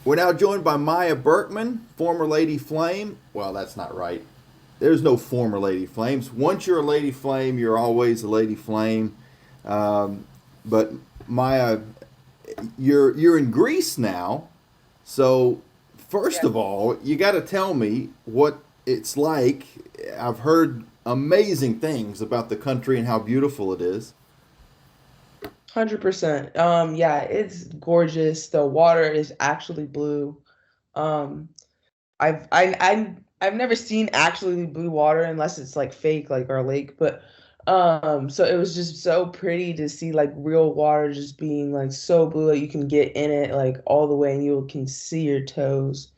We're now joined by Mya Berkman, former Lady Flame. Well, that's not right. There's no former Lady Flames. Once you're a Lady Flame, you're always a Lady Flame. But Mya, you're in Greece now. So first Yeah, of all, you got to tell me what it's like. I've heard amazing things about the country and how beautiful it is. 100%. Yeah, it's gorgeous. The water is actually blue. Um, I've never seen actually blue water unless it's like fake, like our lake. But so it was just so pretty to see like real water just being like so blue that you can get in it like all the way and you can see your toes.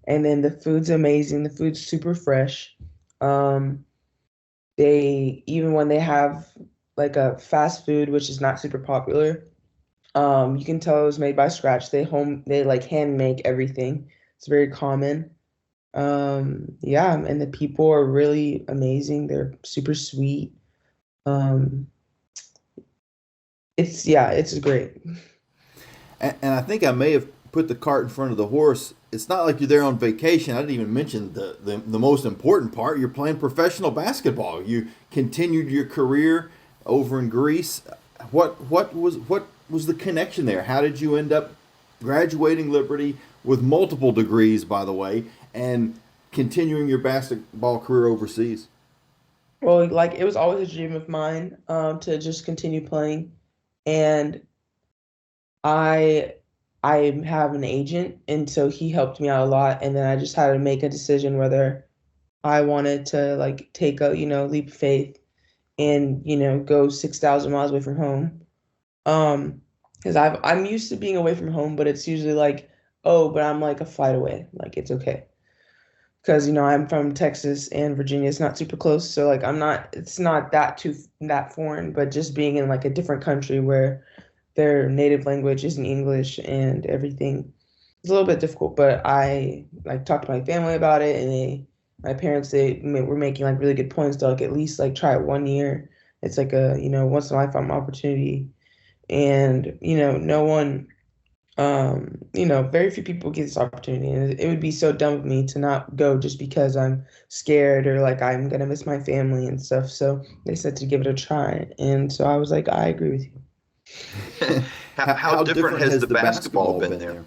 And then the food's amazing. The food's super fresh. Um, they even when they have like a fast food, which is not super popular, you can tell it was made by scratch. They like hand make everything. It's very common. Yeah, and the people are really amazing. They're super sweet. Um, it's great. And I think I may have put the cart in front of the horse. It's not like you're there on vacation. I didn't even mention the most important part. You're playing professional basketball. You continued your career over in Greece. What was the connection there? How did you end up graduating Liberty with multiple degrees, by the way, and continuing your basketball career overseas? Well, like it was always a dream of mine, to just continue playing, and I I have an agent, and so he helped me out a lot, and then I just had to make a decision whether I wanted to like take a, leap of faith and, go 6,000 miles away from home. Because I'm used to being away from home, but it's usually like, oh, but I'm like a flight away. Like it's okay. Because, I'm from Texas and Virginia. It's not super close. So like it's not that foreign, but just being in like a different country where their native language isn't English and everything. It's a little bit difficult, but I like talked to my family about it, and my parents, were making like really good points to like at least like try it 1 year. It's like a once in a lifetime opportunity, and no one, very few people get this opportunity, and it would be so dumb of me to not go just because I'm scared or like I'm gonna miss my family and stuff. So they said to give it a try, and so I was like, I agree with you. How How different different has has the the basketball basketball been been there?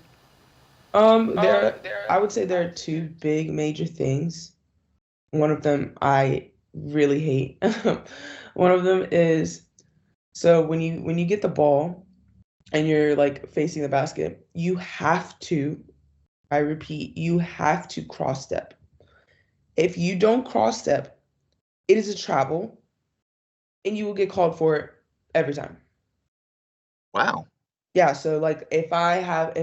there? I would say there are two big major things. One of them I really hate. One of them is, so when you get the ball and you're like facing the basket, you have to, I repeat, you have to cross step. If you don't cross step, it is a travel and you will get called for it every time. Wow. Yeah, so like if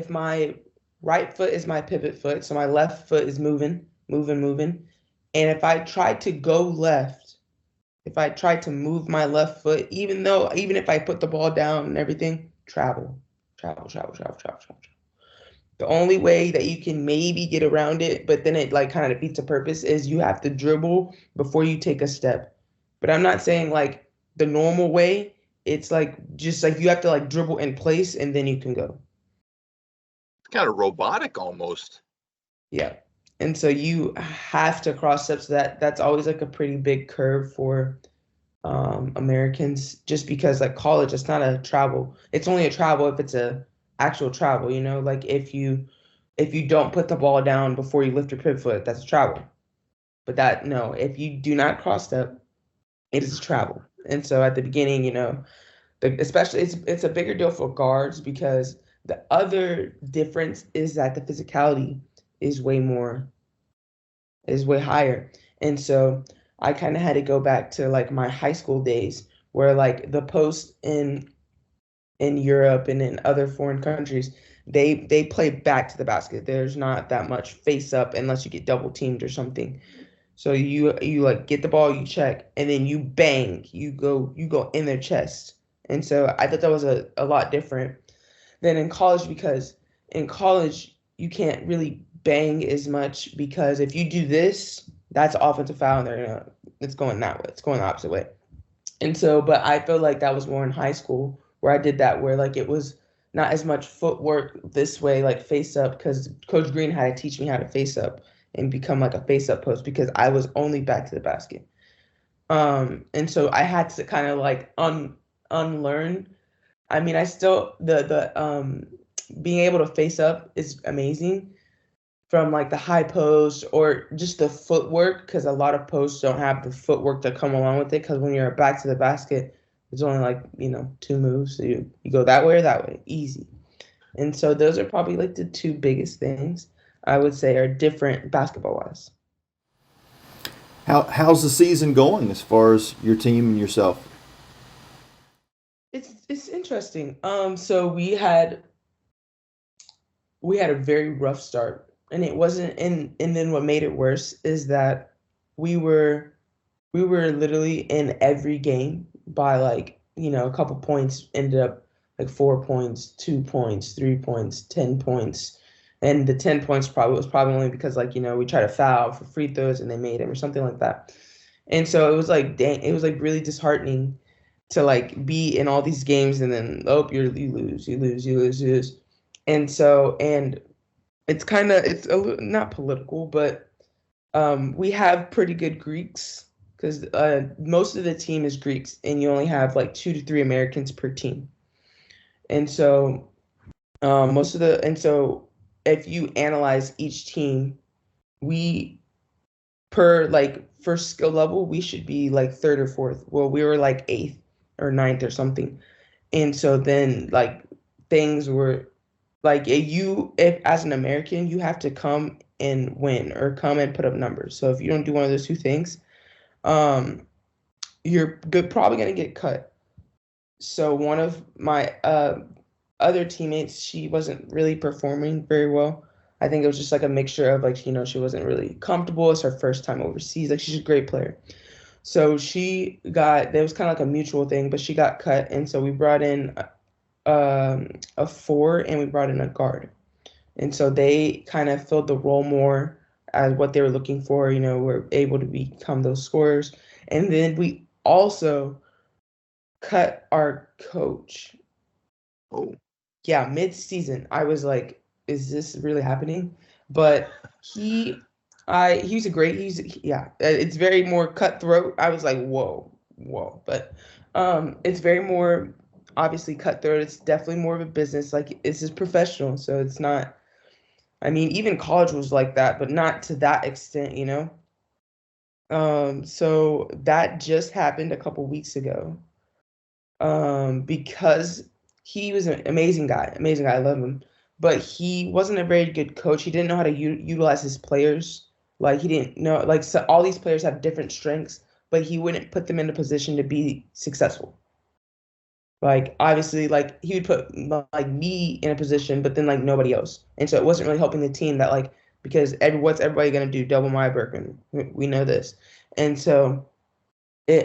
my right foot is my pivot foot, so my left foot is moving, moving, moving, and if I try to go left, if I try to move my left foot, even if I put the ball down and everything, travel, travel, travel, travel, travel, travel. The only way that you can maybe get around it, but then it like kind of defeats the purpose, is you have to dribble before you take a step. But I'm not saying like the normal way. It's like just like you have to like dribble in place and then you can go. It's kind of robotic almost. Yeah. And so you have to cross steps. That's always like a pretty big curve for Americans, just because like college, it's not a travel. It's only a travel if it's a actual travel, like if you don't put the ball down before you lift your pivot foot, that's a travel. But that no, if you do not cross step, it is a travel. And so at the beginning, especially it's a bigger deal for guards, because the other difference is that the physicality is way higher. And so I kind of had to go back to like my high school days, where like the post in Europe and in other foreign countries, they play back to the basket. There's not that much face up unless you get double teamed or something. So you like get the ball, you check, and then you bang, you go in their chest. And so I thought that was a lot different than in college, because in college you can't really bang as much, because if you do this, that's offensive foul, and it's going that way. It's going the opposite way. And so, but I feel like that was more in high school where I did that, where like it was not as much footwork this way, like face up, because Coach Green had to teach me how to face up and become like a face up post because I was only back to the basket. And so I had to kind of like unlearn. I mean, I still the being able to face up is amazing from like the high post or just the footwork because a lot of posts don't have the footwork that come along with it because when you're back to the basket, it's only like, 2 moves. So you go that way or that way, easy. And so those are probably like the two biggest things I would say are different basketball wise. How's the season going as far as your team and yourself? It's interesting. So we had a very rough start, and it wasn't. And then what made it worse is that we were we were literally in every game by like a couple points. Ended up like 4 points, 2 points, 3 points, 10 points, and the 10 points probably only because like we tried to foul for free throws and they made them or something like that. And so it was like dang, it was like really disheartening to like be in all these games and then you lose, you lose, you lose, you lose. And so it's not political, but we have pretty good Greeks because most of the team is Greeks, and you only have like 2 to 3 Americans per team. And so and so if you analyze each team, we per like first skill level, we should be like third or fourth. Well, we were like eighth or ninth or something. And so then like things were like if as an American, you have to come and win or come and put up numbers. So if you don't do one of those two things, um, you're probably gonna get cut. So one of my other teammates, she wasn't really performing very well. I think it was just like a mixture of like, she wasn't really comfortable. It's her first time overseas. Like she's a great player. So there was kind of like a mutual thing, but she got cut. And so we brought in a four and we brought in a guard. And so they kind of filled the role more as what they were looking for, were able to become those scorers. And then we also cut our coach. Oh, Yeah, mid-season. I was like, is this really happening? But he's a great, yeah, it's very more cutthroat. I was like, whoa, whoa. But it's very more obviously cutthroat. It's definitely more of a business. Like it's just professional. So it's not, I mean, even college was like that, but not to that extent. So that just happened a couple weeks ago. Because he was an amazing guy, amazing guy. I love him, but he wasn't a very good coach. He didn't know how to utilize his players. Like he didn't know, like so all these players have different strengths, but he wouldn't put them in a position to be successful. Like obviously, like he would put like me in a position, but then like nobody else, and so it wasn't really helping the team. That like because what's everybody gonna do? Double Mya Berkman. We know this, and so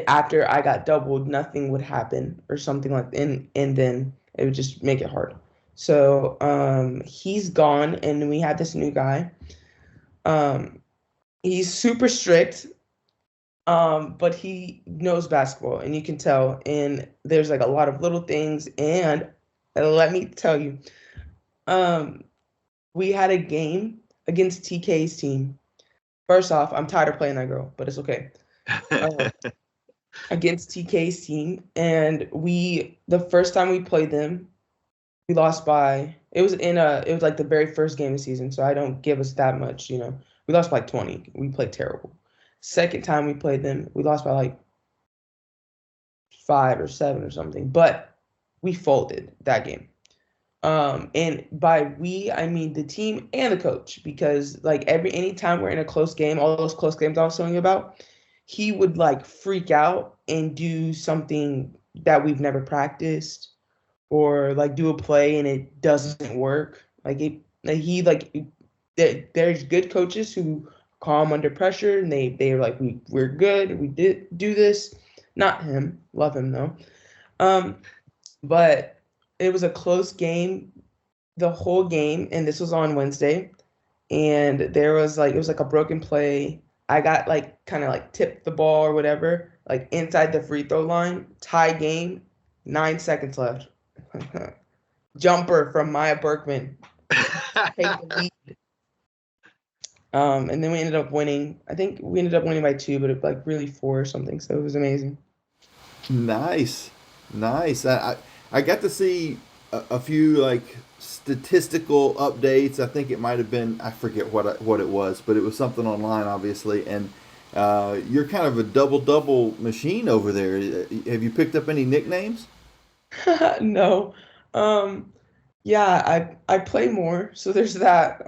after I got doubled, nothing would happen or something like and then it would just make it hard. So he's gone and we have this new guy. Um he's super strict, but he knows basketball and you can tell. And there's like a lot of little things and let me tell you, um we had a game against TK's team. First off, I'm tired of playing that girl, but it's okay. Uh, against TK's team, and the first time we played them, we lost by it was like the very first game of the season, so I don't give us that much. We lost by 20. We played terrible. Second time we played them, we lost by like 5 or 7 or something, but we folded that game. And by we, I mean the team and the coach, because like anytime we're in a close game, all those close games I was telling you about, he would like freak out and do something that we've never practiced, or like do a play and it doesn't work. There's good coaches who calm under pressure and they're like we're good, we did do this. Not him, love him though. Um, but it was a close game the whole game, and this was on Wednesday, and there was like it was like a broken play. I got like kind of like tipped the ball or whatever, like inside the free throw line, tie game, 9 seconds left. jumper from Mya Berkman. Take the lead. And then we ended up winning. I think we ended up winning by 2, but it like really 4 or something. So it was amazing. Nice, nice. I got to see a few like statistical updates. I think it might have been, I forget what it was, but it was something online, obviously. And you're kind of a double machine over there. Have you picked up any nicknames? No. Um, yeah, I play more, so there's that.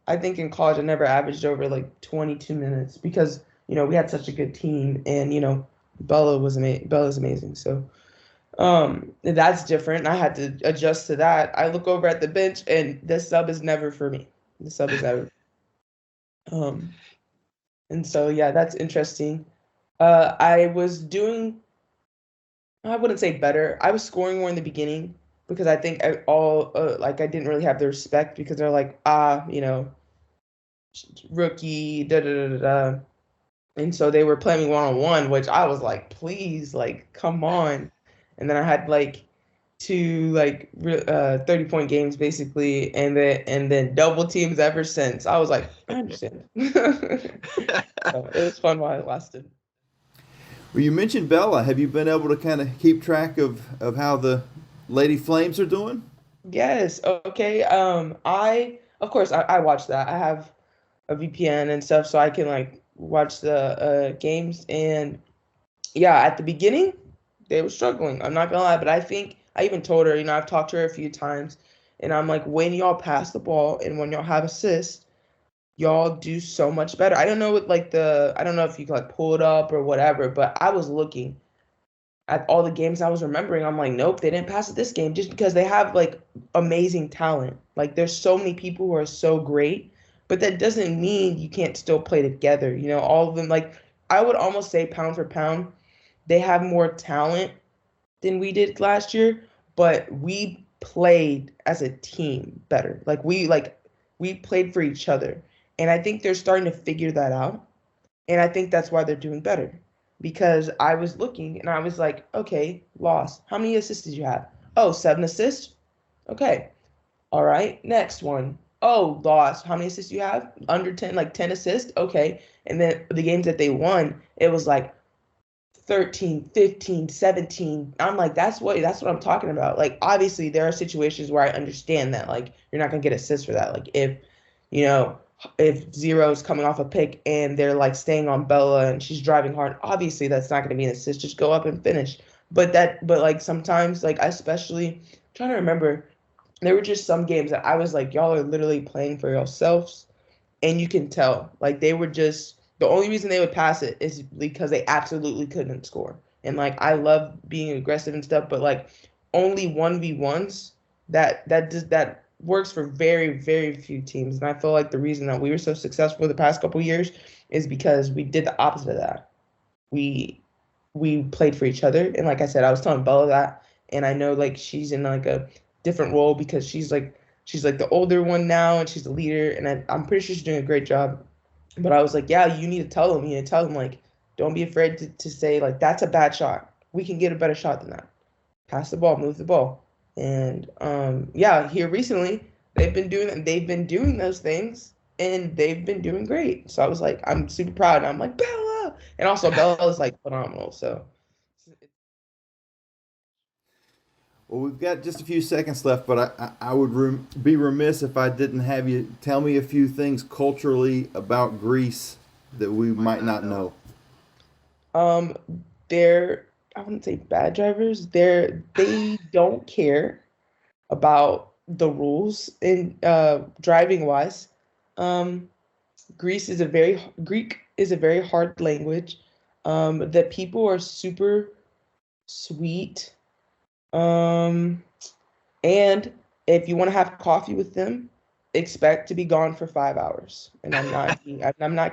I think in college I never averaged over like 22 minutes because, we had such a good team and, Bella's amazing. So, that's different. I had to adjust to that. I look over at the bench and the sub is never for me. The sub is never. Um, and so yeah, that's interesting. I was doing I wouldn't say better. I was scoring more in the beginning because I think like I didn't really have the respect because they're like, rookie, da da da da. Da. And so they were playing me 1-on-1, which I was like, please, like, come on. And then I had like 2 like 30-point games basically, and then double teams ever since. I was like, I understand. So it was fun while it lasted. Well, you mentioned Bella. Have you been able to kind of keep track of how the Lady Flames are doing? Yes. Okay. I of course I watch that. I have a VPN and stuff, so I can like watch the games. And yeah, at the beginning, they were struggling. I'm not gonna lie, but I think I even told her. I've talked to her a few times, and I'm like, when y'all pass the ball and when y'all have assists, y'all do so much better. I don't know if you can like pull it up or whatever, but I was looking at all the games I was remembering. I'm like, nope, they didn't pass it this game just because they have like amazing talent. Like there's so many people who are so great, but that doesn't mean you can't still play together. All of them, like I would almost say pound for pound, they have more talent than we did last year, but we played as a team better. We played for each other. And I think they're starting to figure that out. And I think that's why they're doing better. Because I was looking and I was like, okay, loss. How many assists did you have? Oh, 7 assists? Okay. All right. Next one. Oh, loss. How many assists do you have? Under 10, like 10 assists? Okay. And then the games that they won, it was like 13, 15, 17. I'm like, that's what I'm talking about. Like, obviously, there are situations where I understand that, like, you're not gonna get assists for that. Like, you know, if Zero's coming off a pick and they're like staying on Bella and she's driving hard, obviously that's not gonna be an assist. Just go up and finish. But like sometimes, like I especially I'm trying to remember, there were just some games that I was like, y'all are literally playing for yourselves, and you can tell like they were just the only reason they would pass it is because they absolutely couldn't score. And like I love being aggressive and stuff, but like only 1v1s, that works for very very few teams. And I feel like the reason that we were so successful the past couple years is because we did the opposite of that. We we played for each other, and like I said, I was telling Bella that, and I know like she's in like a different role because she's like the older one now and she's the leader, and I'm pretty sure she's doing a great job. But I was like, yeah, you need to tell them. You need to tell them, like, don't be afraid to say, like, that's a bad shot. We can get a better shot than that. Pass the ball, move the ball. And yeah, here recently, they've been doing those things and they've been doing great. So I was like, I'm super proud. And I'm like, Bella. And also Bella is like phenomenal. So Well, we've got just a few seconds left, but I would be remiss if I didn't have you tell me a few things culturally about Greece that we might not know. um they're I wouldn't say bad drivers. They don't care about the rules in driving wise. Um, Greek is a very hard language. The people are super sweet. Um, and if you want to have coffee with them, expect to be gone for 5 hours. And I'm not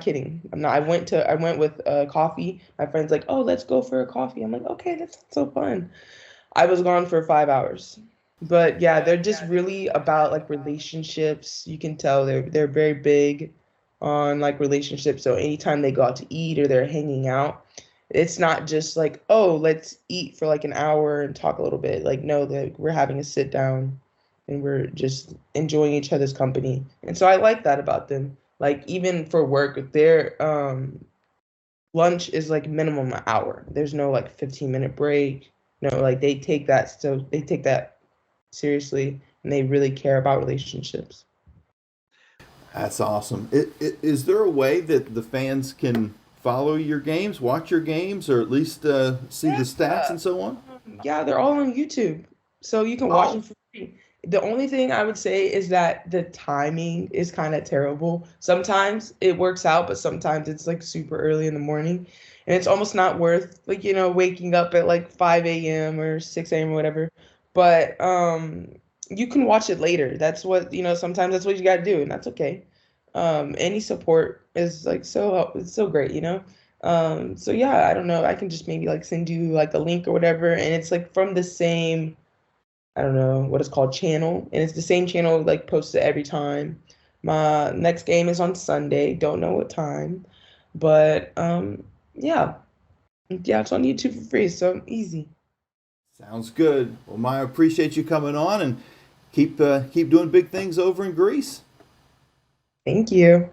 kidding. I'm not. I went with coffee. My friend's like, oh, let's go for a coffee. I'm like, okay, that's so fun. I was gone for 5 hours. But yeah, they're just really about like relationships. You can tell they're very big on like relationships. So anytime they go out to eat or they're hanging out, it's not just like, oh, let's eat for like an hour and talk a little bit. Like no, we're having a sit down. and we're just enjoying each other's company. And so I like that about them. Like even for work, their lunch is like minimum an hour. There's no like 15-minute break. No, like they take that seriously and they really care about relationships. That's awesome. Is there a way that the fans can follow your games, watch your games, or at least see the stats Yeah. and so on? Yeah, they're all on YouTube. So you can watch them Oh, for free. The only thing I would say is that the timing is kind of terrible. Sometimes it works out, but sometimes it's like super early in the morning. And it's almost not worth like, waking up at like 5 a.m. or 6 a.m. or whatever. But you can watch it later. That's what, sometimes that's what you gotta do, and that's okay. Any support is like it's so great. So yeah, I don't know. I can just maybe like send you like a link or whatever, and it's like from the same, I don't know what it's called, channel, and it's the same channel like posted every time. My next game is on Sunday. Don't know what time, but yeah, yeah, it's on YouTube for free, so easy. Sounds good. Well, Maya, appreciate you coming on and keep doing big things over in Greece. Thank you.